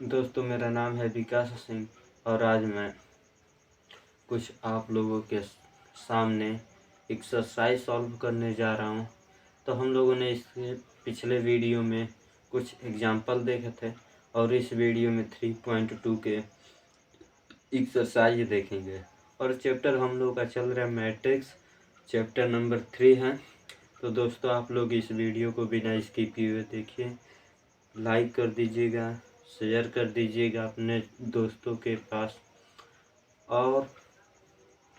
दोस्तों, मेरा नाम है विकास सिंह और आज मैं कुछ आप लोगों के सामने एक्सरसाइज सॉल्व करने जा रहा हूं। तो हम लोगों ने इसके पिछले वीडियो में कुछ एग्जाम्पल देखे थे और इस वीडियो में 3.2 के एक्सरसाइज देखेंगे। और चैप्टर हम लोग का चल रहा है मैट्रिक्स, चैप्टर नंबर 3 है। तो दोस्तों, आप लोग इस वीडियो को बिना स्किप किए हुए देखिए, लाइक कर दीजिएगा, शेयर कर दीजिएगा अपने दोस्तों के पास और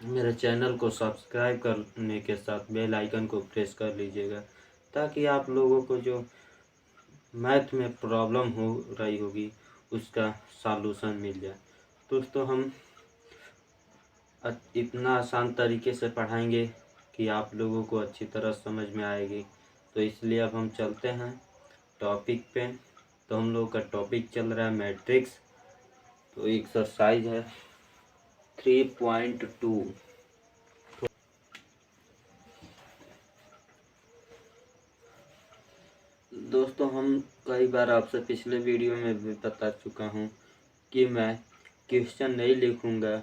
मेरे चैनल को सब्सक्राइब करने के साथ बेल आइकन को प्रेस कर लीजिएगा, ताकि आप लोगों को जो मैथ में प्रॉब्लम हो रही होगी उसका सॉल्यूशन मिल जाए। दोस्तों, हम इतना आसान तरीके से पढ़ाएंगे कि आप लोगों को अच्छी तरह समझ में आएगी। तो इसलिए अब हम चलते हैं टॉपिक पे। तो हम लोग का टॉपिक चल रहा है मैट्रिक्स। तो एक्सरसाइज है 3.2। दोस्तों, हम कई बार आपसे पिछले वीडियो में भी बता चुका हूँ कि मैं क्वेश्चन नहीं लिखूँगा।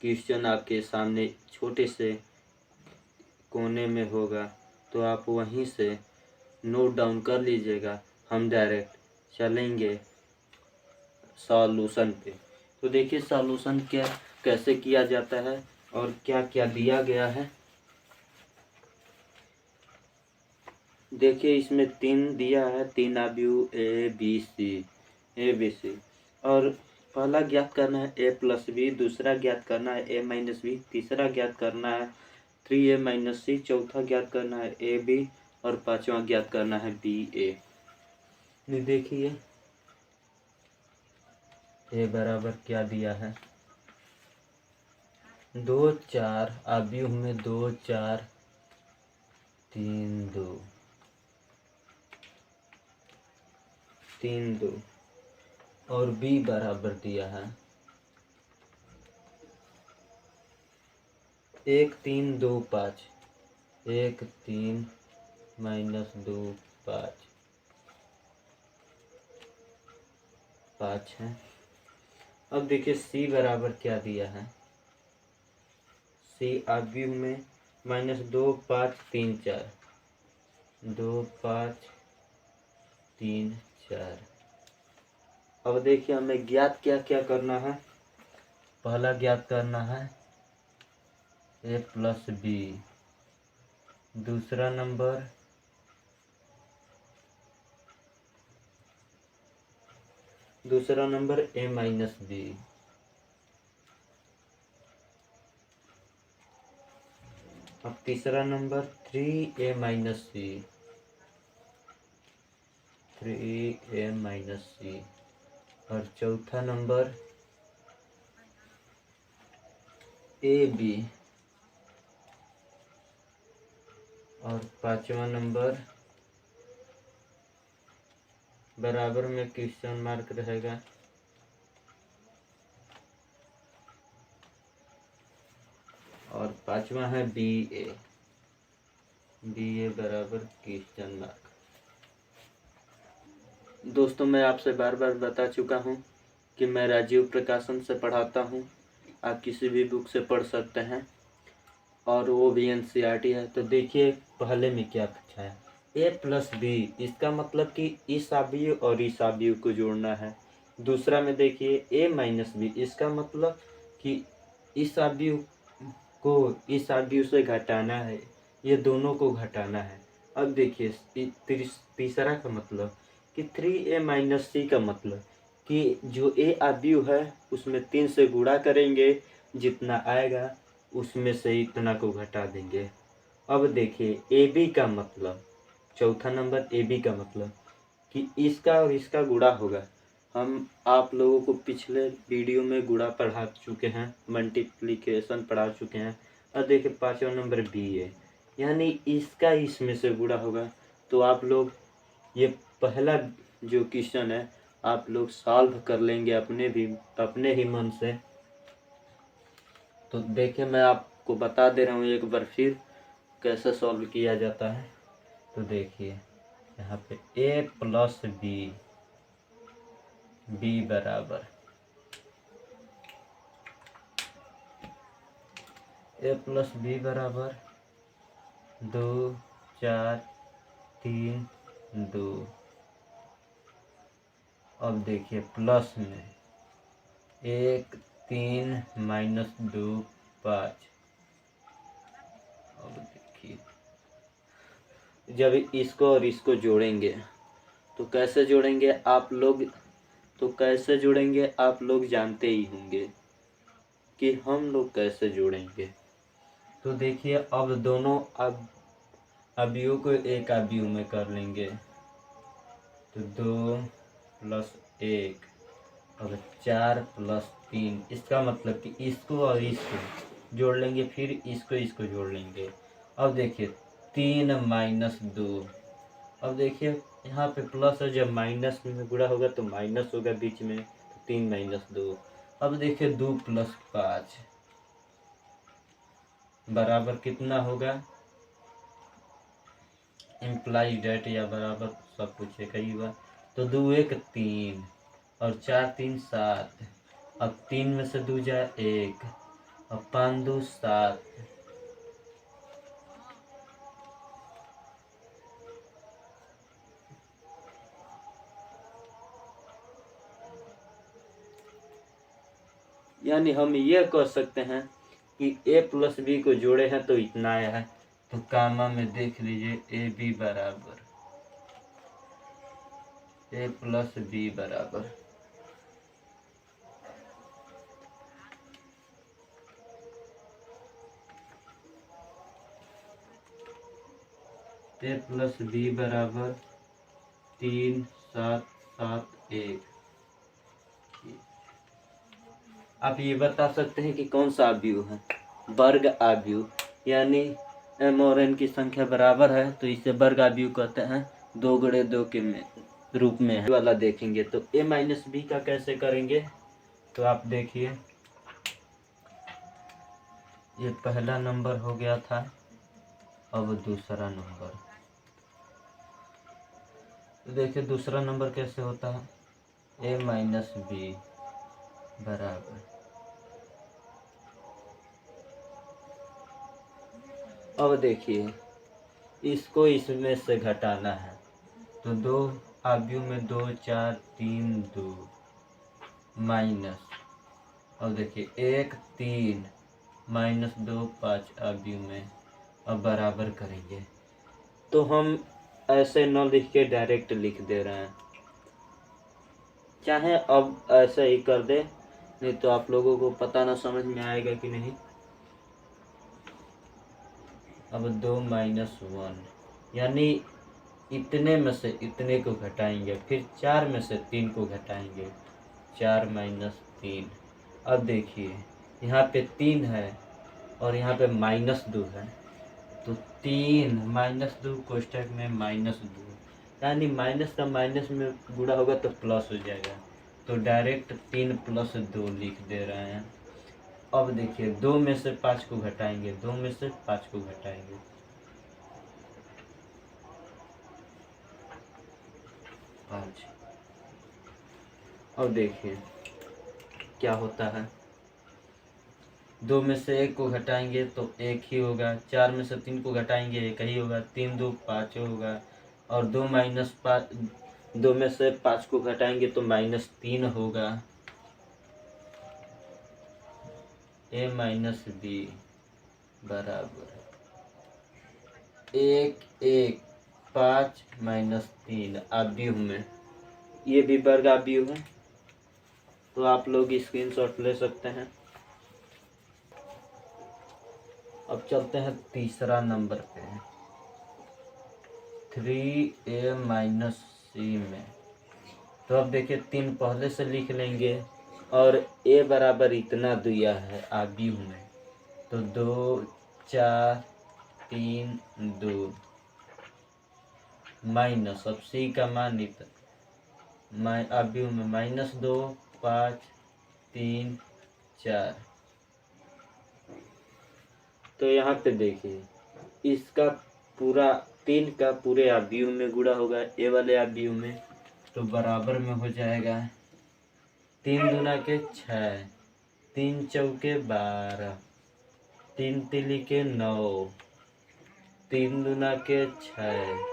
क्वेश्चन आपके सामने छोटे से कोने में होगा, तो आप वहीं से नोट डाउन कर लीजिएगा। हम डायरेक्ट चलेंगे सॉल्यूशन पे। तो देखिए सॉल्यूशन क्या कैसे किया जाता है और क्या क्या दिया गया है। देखिए, इसमें 3 दिया है, 3 अवयव ए बी सी और पहला ज्ञात करना है a+b, दूसरा ज्ञात करना है a-b, तीसरा ज्ञात करना है 3a-c, चौथा ज्ञात करना है ab और पांचवा ज्ञात करना है ba। देखिए ए बराबर क्या दिया है, 2 4 अवयव में 2 4 3 2 3 2 और b बराबर दिया है 1 3 2 5, 1 3 -2 5 है। अब देखिए सी बराबर क्या दिया है, सी अवयव में -2 5 3 4, 2 5 3 4। अब देखिए हमें ज्ञात क्या क्या करना है। पहला ज्ञात करना है a+b, दूसरा नंबर a-b, अब तीसरा नंबर 3a-c, 3a-c और चौथा नंबर ab और पांचवा नंबर बराबर में क्वेश्चन मार्क रहेगा और पांचवा है ba बराबर क्वेश्चन मार्क। दोस्तों, मैं आपसे बार बार बता चुका हूं कि मैं राजीव प्रकाशन से पढ़ाता हूं। आप किसी भी बुक से पढ़ सकते हैं और वो भी NCERT है। तो देखिए पहले में क्या पूछा है, a+b, इसका मतलब कि इस अवयव और इस अवयव को जोड़ना है। दूसरा में देखिए a-b, इसका मतलब कि इस अवयव को इस अवयव से घटाना है, ये दोनों को घटाना है। अब देखिए तीसरा का मतलब कि 3a-c का मतलब कि जो a अवयव है उसमें 3 से गुणा करेंगे, जितना आएगा उसमें से इतना को घटा देंगे। अब देखिए AB का मतलब, चौथा नंबर AB का मतलब कि इसका और इसका गुणा होगा। हम आप लोगों को पिछले वीडियो में गुणा पढ़ा चुके हैं, मल्टीप्लिकेशन पढ़ा चुके हैं। और देखिए पांचवा नंबर BA, यानी इसका इसमें से गुणा होगा। तो आप लोग ये पहला जो क्वेश्चन है आप लोग सॉल्व कर लेंगे अपने ही मन से। तो देखिए मैं आपको बता दे रहा हूँ एक बार फिर कैसे सॉल्व किया जाता है। तो देखिए यहाँ पे a+b बी बराबर ए प्लस बी बराबर 2 4 3 2। अब देखिए प्लस में 1 3 माइनस 2 5। अब देखिए जब इसको और इसको जोड़ेंगे तो कैसे जोड़ेंगे आप लोग, जानते ही होंगे कि हम लोग कैसे जोड़ेंगे। तो देखिए अब दोनों अवयवों को एक अवयव में कर लेंगे तो 2 प्लस 1 और 4 प्लस 3। इसका मतलब कि इसको और इसको जोड़ लेंगे, फिर इसको जोड़ लेंगे। अब देखिए 3 माइनस 2। अब देखिए यहाँ पे प्लस है, जब माइनस में गुणा होगा तो माइनस होगा बीच में, तो 3 माइनस 2। अब देखिए 2 प्लस 5 बराबर कितना होगा, इम्प्लाइज डेट या बराबर सब कुछ एक ही हुआ। तो 2 1 3 और 4 3 7। अब 3 में से 2 जाए 1 और 5 2 7। यानी हम ये कह सकते हैं कि ए प्लस बी को जोड़े हैं तो इतना आया है। तो कामा में देख लीजिए ए बी बराबर ए प्लस बी बराबर ए प्लस बी बराबर 3 7 7 1। आप ये बता सकते हैं कि कौन सा अवयव है, वर्ग अवयव। यानी m और n की संख्या बराबर है तो इसे वर्ग अवयव कहते हैं। 2 गुणे 2 के रूप में है वाला देखेंगे तो a माइनस बी का कैसे करेंगे। तो आप देखिए ये पहला नंबर हो गया था, अब दूसरा नंबर। तो देखिए दूसरा नंबर कैसे होता है, a माइनस बी बराबर, अब देखिए इसको इसमें से घटाना है तो 2 अवयव में 2 4 3 2 माइनस। अब देखिए 1 3 माइनस 2 5 अवयव में। अब बराबर करेंगे तो हम ऐसे न लिख के डायरेक्ट लिख दे रहे हैं, चाहे अब ऐसे ही कर दे, नहीं तो आप लोगों को पता ना समझ में आएगा कि नहीं। अब 2 माइनस 1 यानी इतने में से इतने को घटाएंगे, फिर 4 में से 3 को घटाएंगे, 4 माइनस 3। अब देखिए यहाँ पे 3 है और यहाँ पे माइनस 2 है, तो 3 माइनस 2 कोष्ठक में माइनस 2, यानी माइनस का माइनस में गुणा होगा तो प्लस हो जाएगा। तो डायरेक्ट 3 प्लस 2 लिख दे रहे हैं। अब देखिए 2 में से 5 को घटाएंगे, 2 में से 5 को घटाएंगे, 5। अब देखिए क्या होता है, 2 में से 1 को घटाएंगे तो 1 ही होगा, 4 में से 3 को घटाएंगे 1 ही होगा, 3 2 5 होगा, और 2 माइनस 5, 2 में से 5 को घटाएंगे तो माइनस 3 होगा। a माइनस बी बराबर 1 1 5 माइनस 3 अवयव में, ये भी वर्ग अवयव है तो आप लोग स्क्रीनशॉट ले सकते हैं। अब चलते हैं तीसरा नंबर पे, 3a माइनस सी में। तो अब देखिए 3 पहले से लिख लेंगे और a बराबर इतना दिया है अवयव में, तो 2 4 3 2 माइनस, अब c का मान अवयव में माइनस 2 5 3 4। तो यहाँ पे देखिए इसका पूरा 3 का पूरे अवयव में गुणा होगा ए वाले अवयव में, तो बराबर में हो जाएगा 3 दूना के 6, 3 चौके 12, 3 तिली के 9, 3 दूना के 6,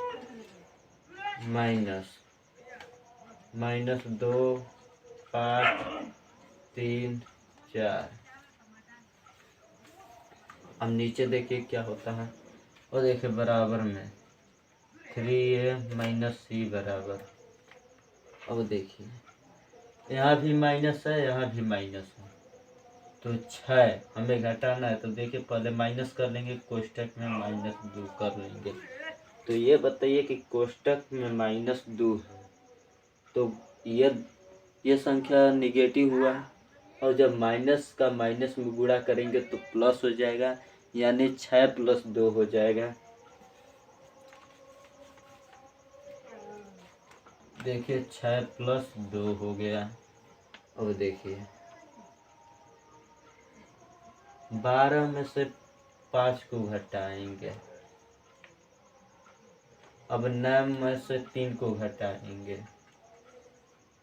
माइनस 2, 5, 3, 4। अब नीचे देखिए क्या होता है, और देखिए बराबर में 3a - c बराबर। अब देखिए यहाँ भी माइनस है, यहाँ भी माइनस है, तो 6 हमें घटाना है। तो देखिए पहले माइनस कर लेंगे, कोष्टक में -2 कर लेंगे। तो ये बताइए कि कोष्टक में -2 है, तो ये संख्या निगेटिव हुआ, और जब माइनस का माइनस में गुणा करेंगे तो प्लस हो जाएगा, यानी 6 + 2 हो जाएगा। देखिए 6 + 2 हो गया। अब देखिए 12 में से 5 को घटाएंगे, अब 9 में से 3 को घटाएंगे,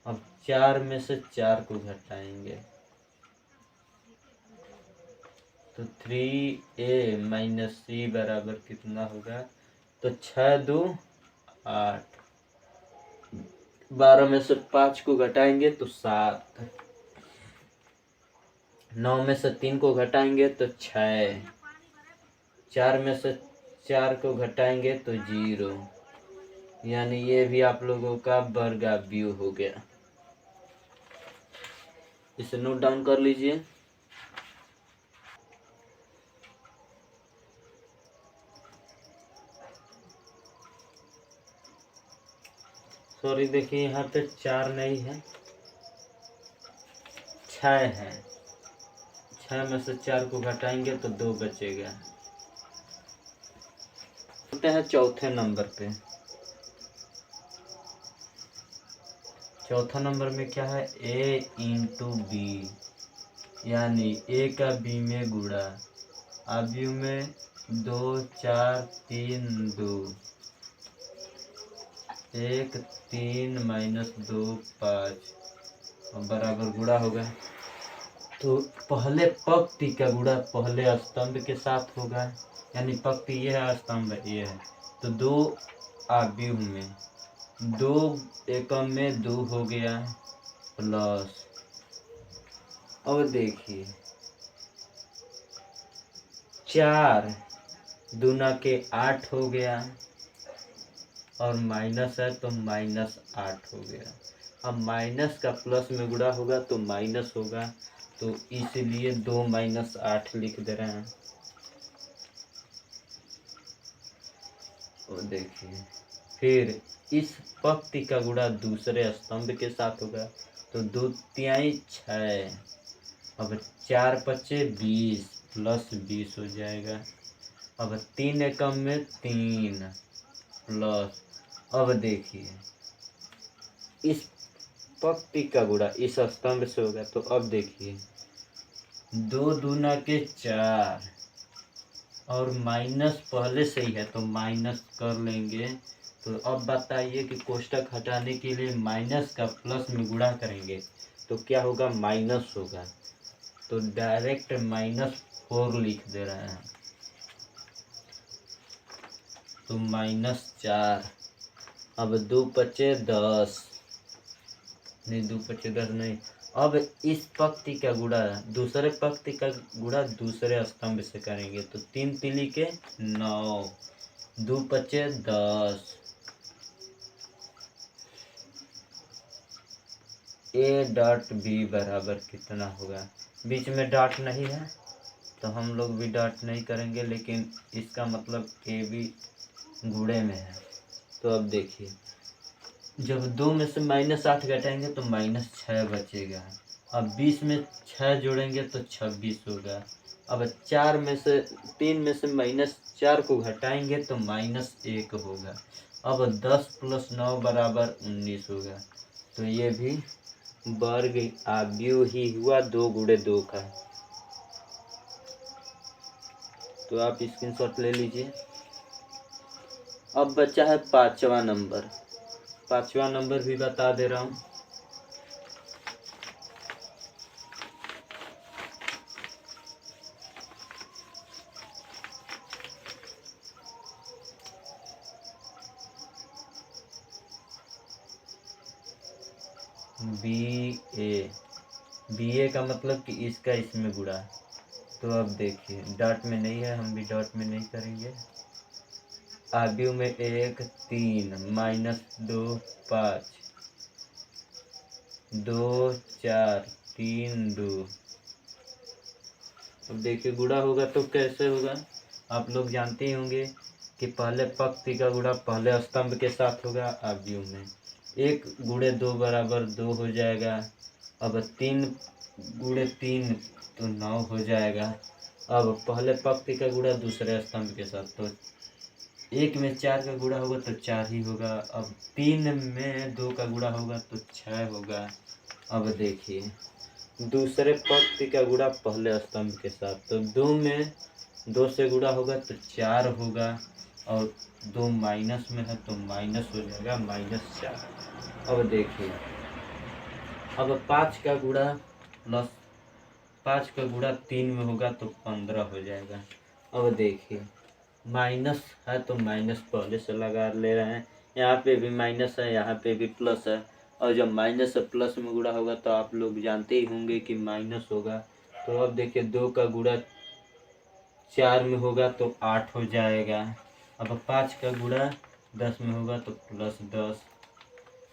अब 4 में से 4 को घटाएंगे, तो 3a - c बराबर कितना होगा, तो 6 2 8, 12 में से 5 को घटाएंगे तो 7, 9 में से 3 को घटाएंगे तो 6, 4 में से 4 को घटाएंगे तो 0, यानी ये भी आप लोगों का वर्गाव्यूह हो गया। इसे नोट डाउन कर लीजिए। सॉरी, देखिए यहाँ पे 4 नहीं है, 6 है। 6 में से 4 को घटाएंगे तो 2 बचेगा। होते हैं चौथे नंबर पे। चौथा नंबर में क्या है, a × b, यानी a का b में गुणा, अवयव में 2 4 3 2, 1 3 - 2 5, और बराबर गुणा होगा। तो पहले पंक्ति का गुणा पहले स्तंभ के साथ होगा, यानी पंक्ति ये है, स्तंभ ये है, तो 2 अवयव में 2 एकम में 2 हो गया, प्लस, अब देखिए 4 दूना के 8 हो गया, और माइनस है तो -8 हो गया। अब माइनस का प्लस में गुणा होगा तो माइनस होगा, तो इसलिए 2 - 8 लिख दे रहे हैं। और देखिए फिर इस पंक्ति का गुणा दूसरे स्तंभ के साथ होगा, तो 2 तिहाई 6, अब 4 पचे 20 प्लस 20 हो जाएगा। अब 3 एकम में 3 प्लस, अब देखिए इस पंक्ति का गुणा इस स्तंभ से होगा, तो अब देखिए 2 दूना के 4, और माइनस पहले से ही है तो माइनस कर लेंगे। तो अब बताइए कि कोष्टक हटाने के लिए माइनस का प्लस में गुणा करेंगे तो क्या होगा, माइनस होगा, तो डायरेक्ट -4 लिख दे रहे हैं, तो -4। अब 2 पचे 10, नहीं 2 पचे 10 नहीं, अब इस पंक्ति का गुणा दूसरे पंक्ति का गुणा दूसरे स्तंभ से करेंगे, तो 3 तिली के 9, 2 पचे 10, a.b बराबर कितना होगा, बीच में डॉट नहीं है तो हम लोग भी डॉट नहीं करेंगे, लेकिन इसका मतलब a भी गुणे में है। तो अब देखिए जब 2 में से -8 घटाएंगे तो -6 बचेगा, अब 20 में 6 जोड़ेंगे तो 26 होगा, अब 3 में से -4 को घटाएंगे तो -1 होगा, अब 10 + 9 बराबर 19 होगा। तो ये भी वर्ग अवयव ही हुआ, 2 × 2 का। तो आप स्क्रीनशॉट ले लीजिए। अब बचा है 5वां नंबर। 5वां नंबर भी बता दे रहा हूँ। बी ए का मतलब कि इसका इसमें गुणा। तो अब देखिए डॉट में नहीं है, हम भी डॉट में नहीं करेंगे। आव्यूह में 1 3 -2 5 2 4 3 2। अब देखिए गुणा होगा तो कैसे होगा, आप लोग जानते ही होंगे कि पहले पंक्ति का गुणा पहले स्तंभ के साथ होगा आव्यूह में। 1 गुणे 2 बराबर 2 हो जाएगा। अब 3 गुणे 3 तो 9 हो जाएगा। अब पहले पंक्ति का गुणा दूसरे स्तंभ के साथ, तो 1 में 4 का गुणा होगा तो 4 ही होगा। अब 3 में 2 का गुणा होगा तो 6 होगा। अब देखिए दूसरे पंक्ति का गुणा पहले स्तंभ के साथ, तो 2 में 2 से गुणा होगा तो 4 होगा। और 2 माइनस में है तो माइनस हो जाएगा -4। अब देखिए अब 5 का गुणा प्लस 5 का गुणा 3 में होगा तो 15 हो जाएगा। अब देखिए माइनस है तो माइनस पहले से लगा ले रहे हैं, यहाँ पे भी माइनस है, यहाँ पे भी प्लस है। और जब माइनस से प्लस में गुणा होगा तो आप लोग जानते ही होंगे कि माइनस होगा। तो अब देखिए 2 का गुणा 4 में होगा तो 8 हो जाएगा। अब 5 का गुणा 10 में होगा तो +10।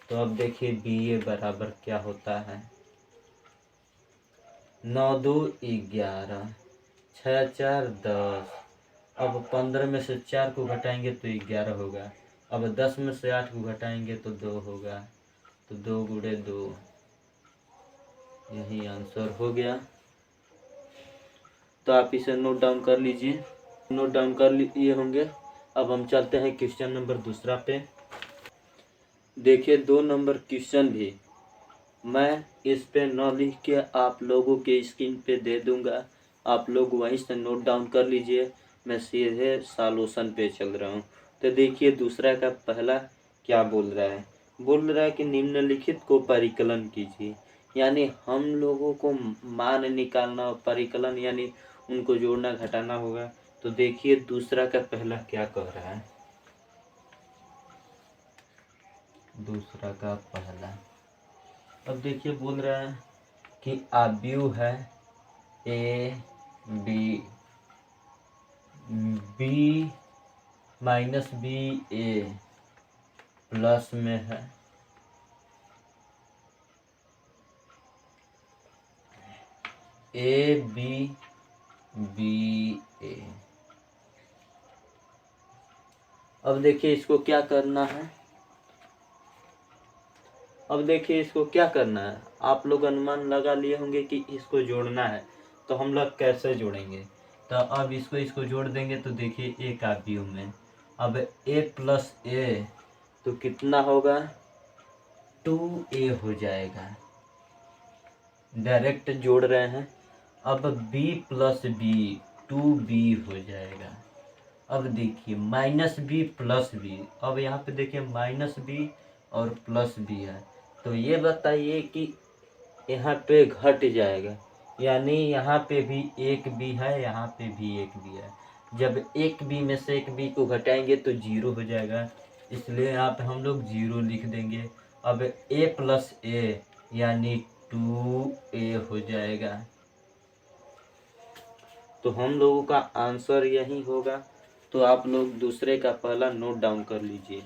तो अब देखिए बी ए बराबर क्या होता है, 9 2 11 6 4 10। अब 15 में से 4 को घटाएंगे तो 11 होगा। अब 10 में से 8 को घटाएंगे तो 2 होगा। तो 2 गुणे 2, यही आंसर हो गया। तो आप इसे नोट डाउन कर लीजिए, नोट डाउन कर लिए होंगे। अब हम चलते हैं क्वेश्चन नंबर दूसरा पे। देखिए 2 नंबर क्वेश्चन भी मैं इस पे न लिख के आप लोगों के स्क्रीन पे दे दूंगा, आप लोग वहीं से नोट डाउन कर लीजिए। मैं सीधे सॉल्यूशन पे चल रहा हूँ। तो देखिए दूसरा का पहला क्या बोल रहा है कि निम्नलिखित को परिकलन कीजिए। यानी हम लोगों को मान निकालना, परिकलन यानी उनको जोड़ना घटाना होगा। तो देखिए दूसरा का पहला क्या कह रहा है, दूसरा का पहला। अब देखिए बोल रहा है कि आव्यूह है A B B -B A plus में है ए बी बी ए। अब देखिए इसको क्या करना है, अब देखिए इसको क्या करना है। आप लोग अनुमान लगा लिए होंगे कि इसको जोड़ना है। तो हम लोग कैसे जोड़ेंगे, तो अब इसको जोड़ देंगे तो देखिए ए का आव्यूह में अब ए प्लस ए तो कितना होगा, 2a हो जाएगा। डायरेक्ट जोड़ रहे हैं। अब b प्लस बी 2b हो जाएगा। अब देखिए -b प्लस बी, अब यहाँ पे देखिए -b और +b है। तो ये बताइए कि यहाँ पे घट जाएगा, यानी यहाँ पे भी एक बी है, यहाँ पे भी एक बी है। जब एक बी में से एक बी को घटाएंगे तो 0 हो जाएगा, इसलिए यहाँ पे हम लोग 0 लिख देंगे। अब a प्लस ए यानी 2a हो जाएगा। तो हम लोगों का आंसर यही होगा। तो आप लोग दूसरे का पहला नोट डाउन कर लीजिए।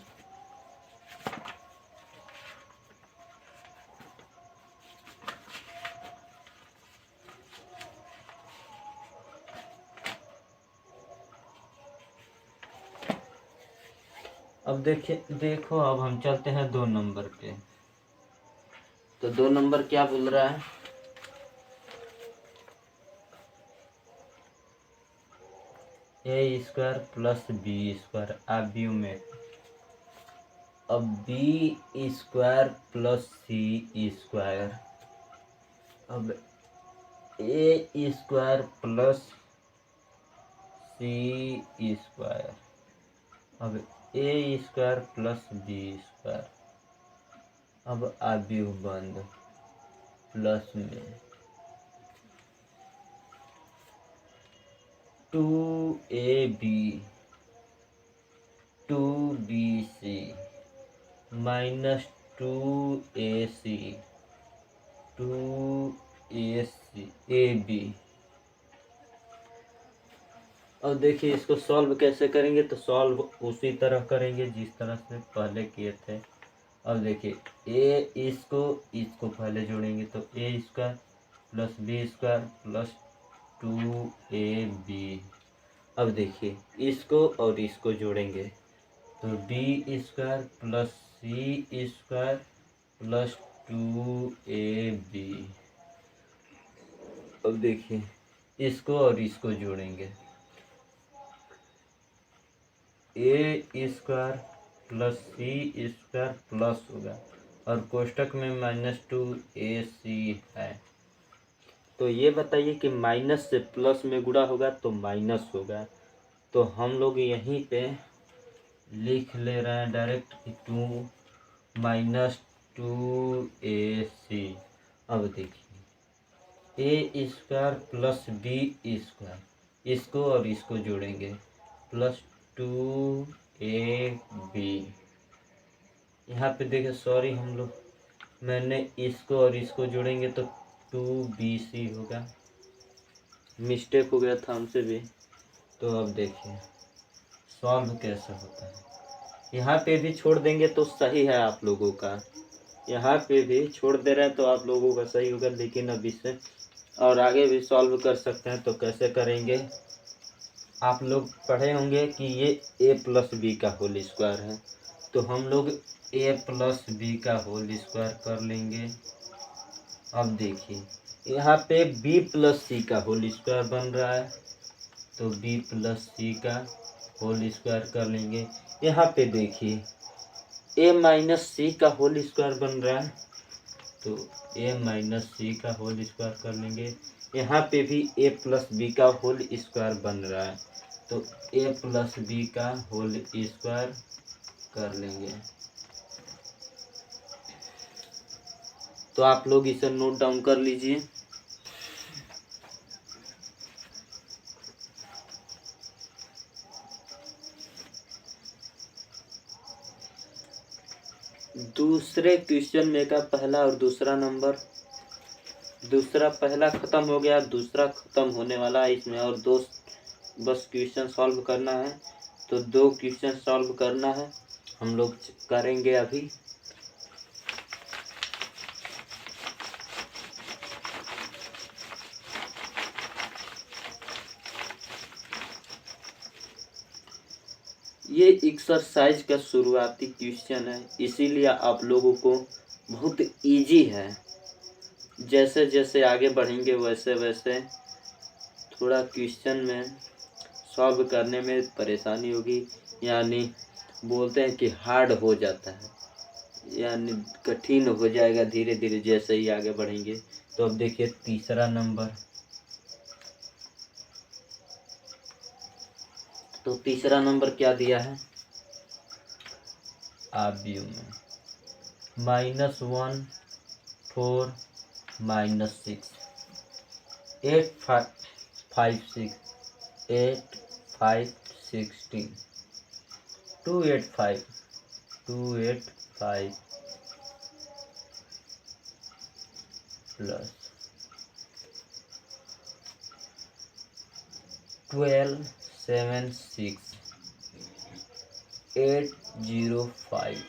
अब देखो अब हम चलते हैं 2 नंबर पे। तो 2 नंबर क्या बोल रहा है, ए स्क्वायर प्लस बी स्क्वायर आव्यूह में। अब बी स्क्वायर प्लस सी स्क्वायर, अब ए स्क्वायर प्लस सी स्क्वायर, अब ए स्क्वायर प्लस बी स्क्वायर। अब आव्यूह बंद प्लस में 2ab 2bc -2ac 2AC AB। और देखिए इसको सॉल्व कैसे करेंगे, तो सॉल्व उसी तरह करेंगे जिस तरह से पहले किए थे। अब देखिए इसको पहले जोड़ेंगे तो A² + B² + 2AB। अब देखिए इसको और इसको जोड़ेंगे तो B² + C² + 2AB। अब देखिए इसको और इसको जोड़ेंगे A² + C² प्लस होगा और कोष्टक में -2AC है। तो ये बताइए कि माइनस से प्लस में गुणा होगा तो माइनस होगा, तो हम लोग यहीं पे लिख ले रहे हैं डायरेक्ट कि 2-2AC। अब देखिए A² + B², इसको और इसको जोड़ेंगे + 2AB। यहाँ पे देखिए सॉरी मैंने इसको और इसको जोड़ेंगे तो 2BC होगा, मिस्टेक हो गया था हमसे भी। तो अब देखिए सॉल्व कैसे होता है, यहाँ पे भी छोड़ देंगे तो सही है आप लोगों का, यहाँ पे भी छोड़ दे रहे हैं तो आप लोगों का सही होगा। लेकिन अब इससे और आगे भी सॉल्व कर सकते हैं। तो कैसे करेंगे, आप लोग पढ़े होंगे कि ये A + B का होल स्क्वायर है, तो हम लोग A + B का होल स्क्वायर कर लेंगे। अब देखिए यहाँ पे B + C का होल स्क्वायर बन रहा है, तो B + C का होल स्क्वायर कर लेंगे। यहाँ पे देखिए A - C का होल स्क्वायर बन रहा है, तो A - C का होल स्क्वायर कर लेंगे। यहाँ पे भी A + B का होल स्क्वायर बन रहा है, तो A + B का होल स्क्वायर कर लेंगे। तो आप लोग इसे नोट डाउन कर लीजिए। दूसरे क्वेश्चन में का पहला और दूसरा नंबर, दूसरा पहला खत्म हो गया, दूसरा खत्म होने वाला है इसमें, और दो बस क्वेश्चन सॉल्व करना है। तो 2 क्वेश्चन सॉल्व करना है, हम लोग करेंगे अभी। ये एक्सरसाइज का शुरुआती क्वेश्चन है, इसीलिए आप लोगों को बहुत इजी है। जैसे जैसे आगे बढ़ेंगे वैसे वैसे थोड़ा क्वेश्चन में सॉल्व करने में परेशानी होगी, यानी बोलते हैं कि हार्ड हो जाता है, यानी कठिन हो जाएगा धीरे धीरे जैसे ही आगे बढ़ेंगे। तो अब देखिए तीसरा नंबर, तो तीसरा नंबर क्या दिया है, आव्यूह में -1 4 -6 8 5 6 8 5 16 2 8 5 2 8 5 प्लस 12 7 6 8 0 5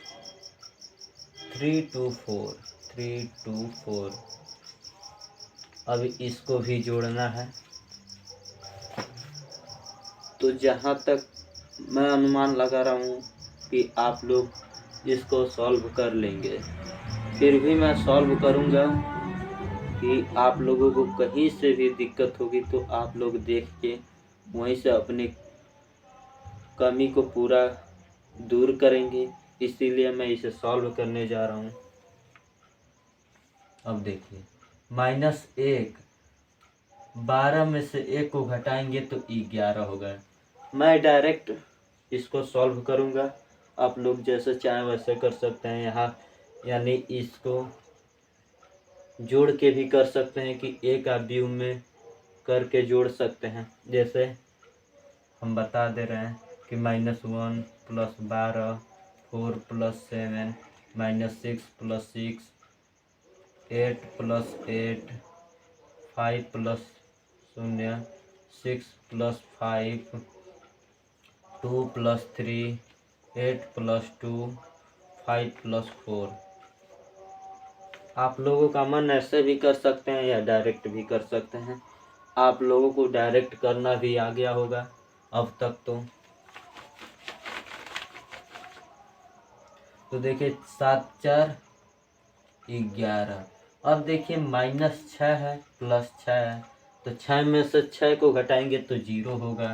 3 2 4 3 2 4। अब इसको भी जोड़ना है। तो जहाँ तक मैं अनुमान लगा रहा हूँ कि आप लोग इसको सॉल्व कर लेंगे, फिर भी मैं सॉल्व करूँगा कि आप लोगों को कहीं से भी दिक्कत होगी तो आप लोग देख के वहीं से अपने कमी को पूरा दूर करेंगे, इसीलिए मैं इसे सॉल्व करने जा रहा हूँ। अब देखिए -1, 12 में से 1 को घटाएंगे तो 11 होगा। मैं डायरेक्ट इसको सॉल्व करूँगा, आप लोग जैसे चाहें वैसे कर सकते हैं। यहाँ यानी इसको जोड़ के भी कर सकते हैं कि एक आव्यूह में करके जोड़ सकते हैं। जैसे हम बता दे रहे हैं कि -1 + 12 4 + 7 -6 + 6 8 + 8, 5 + 0, 6 + 5, 2 + 3, 8 + 2, 5 + 4। आप लोगों का मन ऐसे भी कर सकते हैं या डायरेक्ट भी कर सकते हैं। आप लोगों को डायरेक्ट करना भी आ गया होगा अब तक तो देखिए 7 4 11। अब देखिए -6 है +6 है, तो 6 में से 6 को घटाएंगे तो 0 होगा।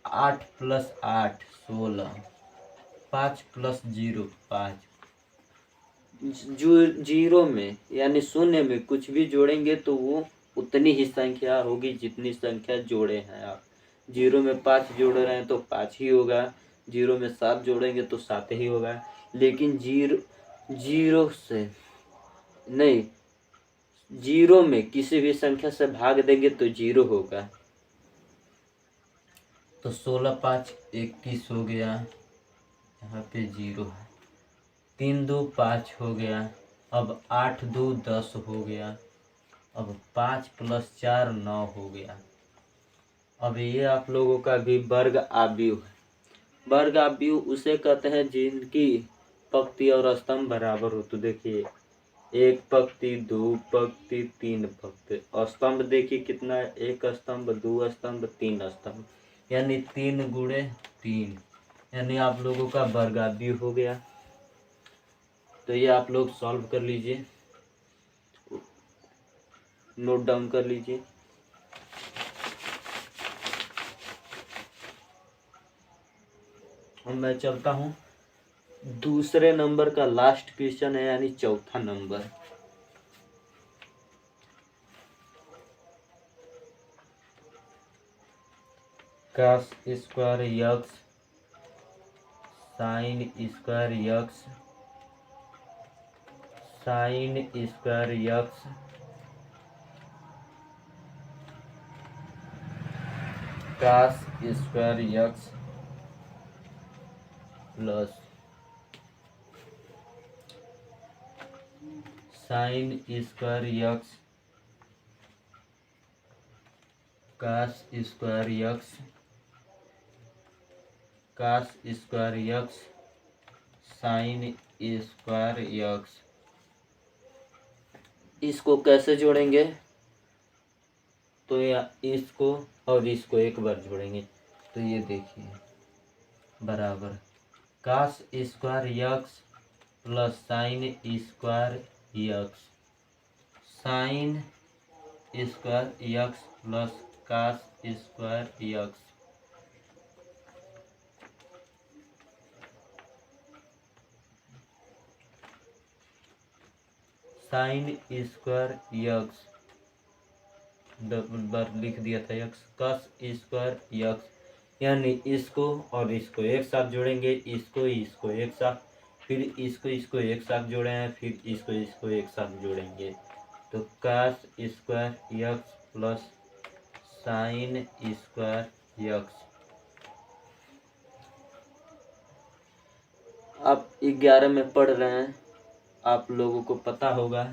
8 + 8 16, 5 + 0 5। जो 0 में यानी शून्य में कुछ भी जोड़ेंगे तो वो उतनी ही संख्या होगी जितनी संख्या जोड़े हैं आप। 0 में 5 जोड़ रहे हैं तो 5 ही होगा, 0 में 7 जोड़ेंगे तो 7 ही होगा। लेकिन 0 से नहीं, 0 में किसी भी संख्या से भाग देंगे तो 0 होगा। तो 16 5 21 हो गया, यहाँ पे 0 है। 3 2 5 हो गया। अब 8 2 10 हो गया। अब 5 + 4 9 हो गया। अब ये आप लोगों का भी वर्ग आव्यूह है। वर्ग आव्यूह उसे कहते हैं जिनकी पंक्ति और स्तंभ बराबर हो। तो देखिए 1 पंक्ति, 2 पंक्ति, 3 पंक्ति। और स्तंभ देखिए कितना है, 1 स्तंभ, 2 स्तंभ, 3 स्तंभ, यानी 3 × 3, यानी आप लोगों का वर्ग आव्यूह हो गया। तो ये आप लोग सॉल्व कर लीजिए, नोट डाउन कर लीजिए। और मैं चलता हूँ दूसरे नंबर का लास्ट क्वेश्चन है, यानी चौथा number. cos square x sin square x sin square x cos square x plus sin square x cos square x cos square x sin square x। इसको कैसे जोड़ेंगे, तो या इसको और इसको एक बार जोड़ेंगे। तो ये देखिए बराबर cos square x plus sin square x, sin square x plus cos square x। sin square x double बार लिख दिया था x, cos स्क्वायर x, यानी इसको और इसको एक साथ जोड़ेंगे, इसको एक साथ, फिर इसको एक साथ जोड़े हैं, फिर इसको एक साथ जोड़ेंगे। तो cos square x plus sin square x। आप 11 में पढ़ रहे हैं, आप लोगों को पता होगा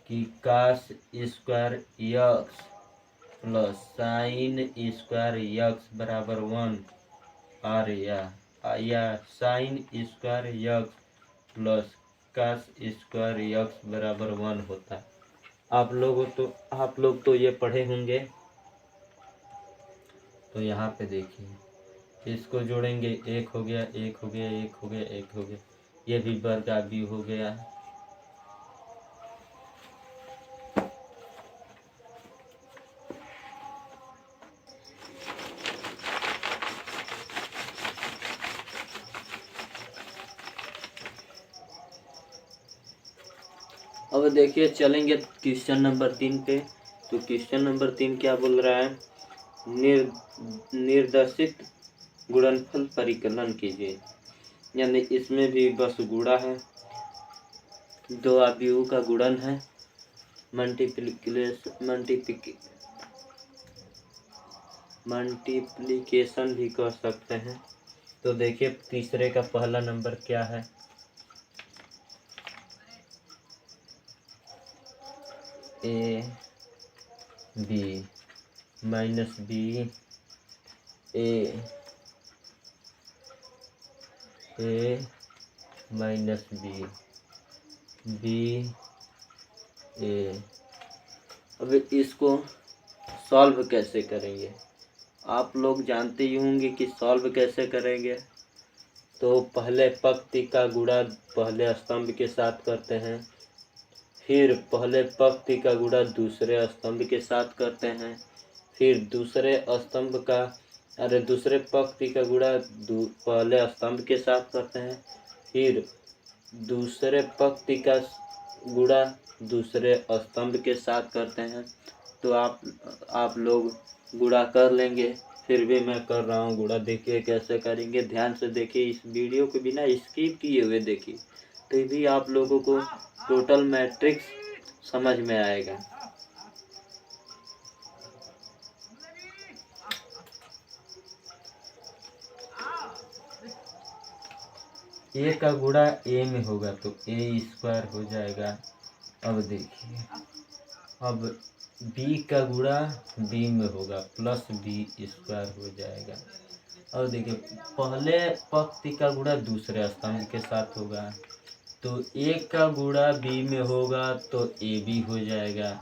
कि cos square x plus sin square x बराबर 1, और या sin square x plus cos square x बराबर 1 होता है। आप लोग तो ये पढ़े होंगे। तो यहाँ पे देखिए इसको जोड़ेंगे, 1 हो गया, 1 हो गया, 1 हो गया, 1 हो गया, ये भी वर्ग आव्यूह हो गया। अब देखिए चलेंगे क्वेश्चन नंबर 3 पे। तो क्वेश्चन नंबर 3 क्या बोल रहा है, निर्देशित गुणनफल परिकलन कीजिए। यानी इसमें भी बस गुणा है, दो आव्यूह का गुणन है, मल्टीप्लिकेशन भी कर सकते हैं। तो देखिए तीसरे का पहला नंबर क्या है, A B minus B A minus B A. अब इसको सॉल्व कैसे करेंगे, आप लोग जानते ही होंगे कि सॉल्व कैसे करेंगे। तो पहले पंक्ति का गुणा पहले स्तंभ के साथ करते हैं, फिर पहले पंक्ति का गुणा दूसरे स्तंभ के साथ करते हैं, फिर दूसरे पंक्ति का गुणा पहले स्तंभ के साथ करते हैं, फिर दूसरे पंक्ति का गुणा दूसरे स्तंभ के साथ करते हैं। तो आप लोग गुणा कर लेंगे, फिर भी मैं कर रहा हूँ गुणा, देखिए कैसे करेंगे, ध्यान से देखिए, इस वीडियो को बिना स्किप किए हुए देखिए, तो भी आप लोगों को टोटल मैट्रिक्स समझ में आएगा। ए का गुणा ए में होगा तो ए स्क्वायर हो जाएगा। अब देखिए, अब बी का गुणा बी में होगा प्लस बी स्क्वायर हो जाएगा। और देखिए, पहले पंक्ति का गुणा दूसरे स्तंभ के साथ होगा, तो ए का गुणा बी में होगा तो ए बी हो जाएगा।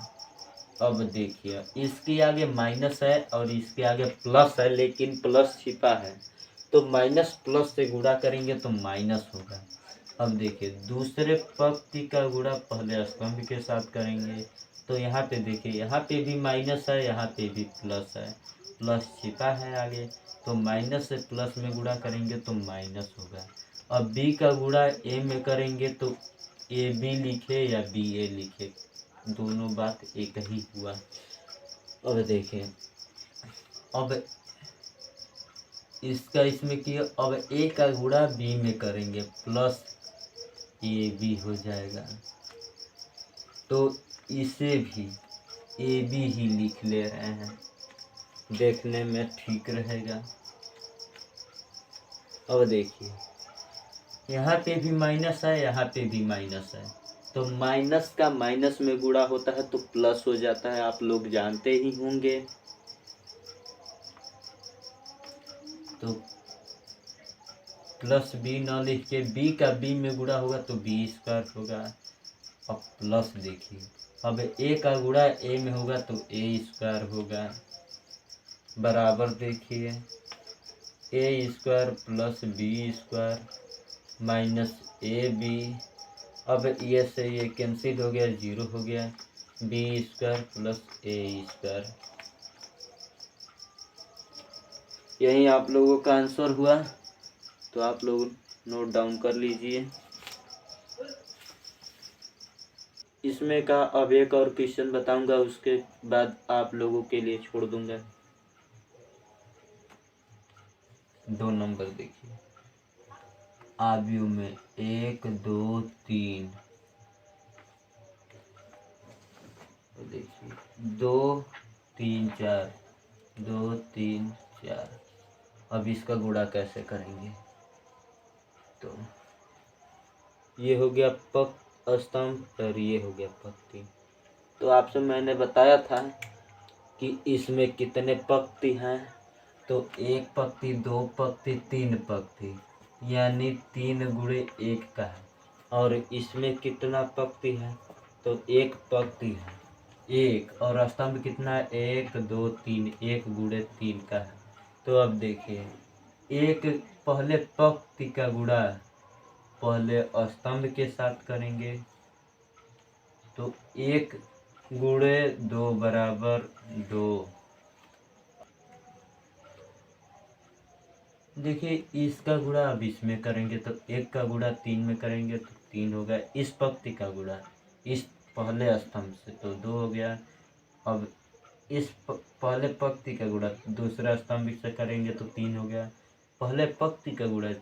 अब देखिए, इसके आगे माइनस है और इसके आगे प्लस है, लेकिन प्लस छिपा है, तो माइनस प्लस से गुणा करेंगे तो माइनस होगा। अब देखिए, दूसरे पंक्ति का गुणा पहले स्तंभ के साथ करेंगे, तो यहाँ पे देखिए, यहाँ पे भी माइनस है, यहाँ पे भी प्लस है, प्लस छिपा है आगे, तो माइनस से प्लस में गुणा करेंगे तो माइनस होगा। अब बी का गुणा ए में करेंगे तो ए बी लिखे या बी ए लिखे, दोनों बात एक ही हुआ। अब देखिए, अब इसका इसमें किया, अब ए का गुणा बी में करेंगे प्लस ए बी हो जाएगा, तो इसे भी ए बी ही लिख ले रहे हैं, देखने में ठीक रहेगा। अब देखिए, यहाँ पे भी माइनस है, यहाँ पे भी माइनस है, तो माइनस का माइनस में गुणा होता है तो प्लस हो जाता है, आप लोग जानते ही होंगे। तो प्लस बी न लिख के बी का बी में गुणा होगा तो बी स्क्वायर होगा। अब प्लस देखिए, अब ए का गुणा ए में होगा तो ए स्क्वायर होगा, बराबर देखिए, A square plus B square minus A B. अब ये से ये कैंसिल हो गया, जीरो हो गया, बी स्क्वायर प्लस ए स्क्वायर। यही आप लोगों का आंसर हुआ, तो आप लोग नोट डाउन कर लीजिए। इसमें का अब एक और क्वेश्चन बताऊंगा, उसके बाद आप लोगों के लिए छोड़ दूंगा। 2 नंबर देखिए, आव्यूह में 1 2 3, देखिए 2 3 4, 2 3 4। अब इसका गुणा कैसे करेंगे, तो ये हो गया स्तंभ और ये हो गया पंक्ति। तो आपसे मैंने बताया था कि इसमें कितने पंक्ति हैं, तो 1 पंक्ति 2 पंक्ति 3 पंक्ति, यानी 3 गुणे 1 का है। और इसमें कितना पंक्ति है, तो 1 पंक्ति है 1, और स्तंभ कितना है 1 2 3, 1 गुणे 3 का है। तो अब देखिए, एक पहले पंक्ति का गुणा पहले स्तंभ के साथ करेंगे, तो 1 गुणे 2 बराबर 2। देखिए, इसका गुणा अब इसमें करेंगे तो 1 का गुणा 3 में करेंगे तो 3 होगा। इस पंक्ति का गुणा इस पहले स्तंभ से तो 2 हो गया। अब इस पहले पंक्ति का गुणा दूसरा स्तंभ से करेंगे तो 3 हो गया। पहले पंक्ति का गुणा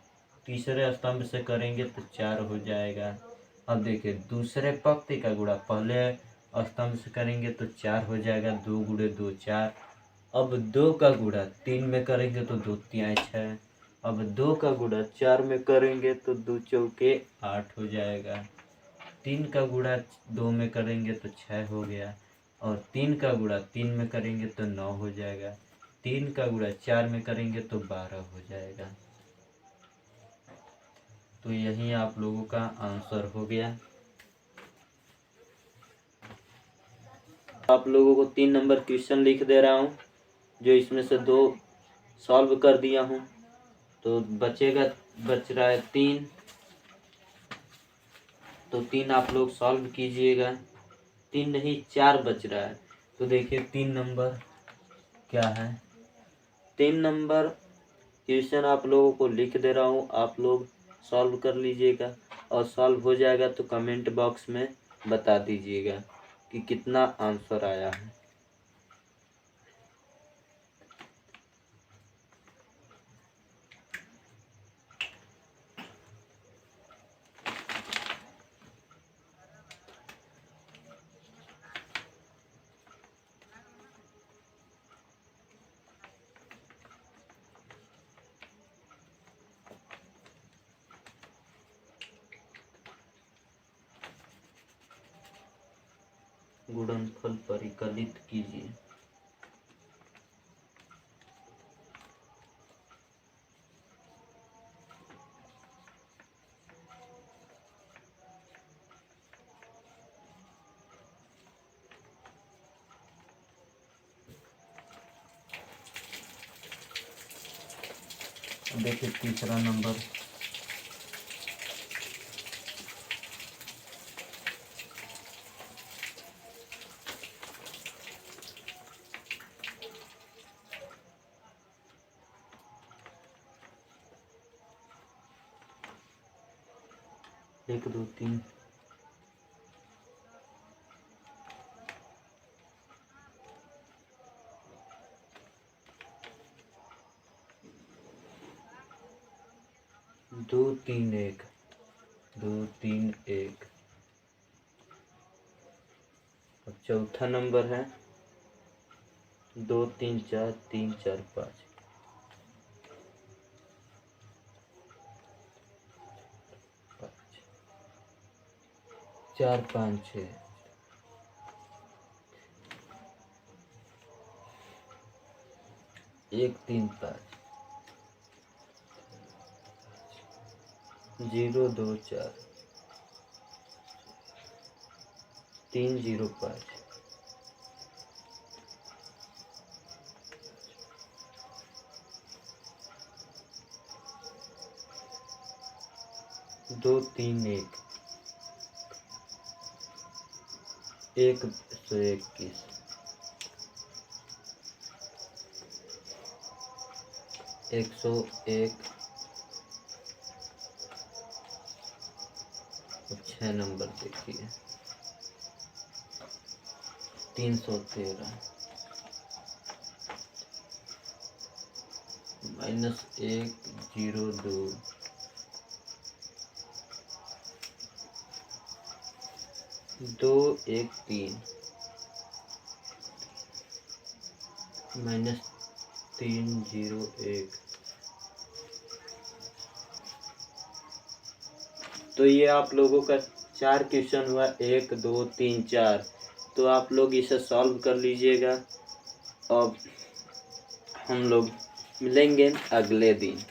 तीसरे स्तंभ से करेंगे तो 4 हो जाएगा। अब देखिए, दूसरे पंक्ति का गुणा पहले स्तंभ से करेंगे तो 4 हो जाएगा, 2 गुणे 2 4। अब 2 का गुणा 3 में करेंगे तो 2 तिहाई 6। अब 2 का गुणा 4 में करेंगे तो 2 चौके 8 हो जाएगा। 3 का गुणा 2 में करेंगे तो 6 हो गया। और 3 का गुणा 3 में करेंगे तो 9 हो जाएगा। 3 का गुणा 4 में करेंगे तो 12 हो जाएगा। तो यही आप लोगों का आंसर हो गया। आप लोगों को 3 नंबर क्वेश्चन लिख दे रहा हूँ, जो इसमें से 2 सॉल्व कर दिया हूँ। तो बच रहा है 3, तो 3 आप लोग सॉल्व कीजिएगा। 3 नहीं 4 बच रहा है। तो देखिए 3 नंबर क्या है। 3 नंबर क्वेश्चन आप लोगों को लिख दे रहा हूँ, आप लोग सॉल्व कर लीजिएगा। और सॉल्व हो जाएगा तो कमेंट बॉक्स में बता दीजिएगा कि कितना आंसर आया है। गुणनफल परिकलित कीजिए। देखिए तीसरा नंबर, एक दो तीन, दो तीन एक, 2 3 1। अब चौथा नंबर है 2 3 4 3 4 5। 4 5 6, 1 3 5, 0 2 4, 3 0 5, 2 3 1, 121, 101। 6 नंबर देखिए 313, -1 0 2, 2 1 3, -3 0 1। तो ये आप लोगों का 4 क्वेश्चन हुआ, 1 2 3 4। तो आप लोग इसे सॉल्व कर लीजिएगा। अब हम लोग मिलेंगे अगले दिन।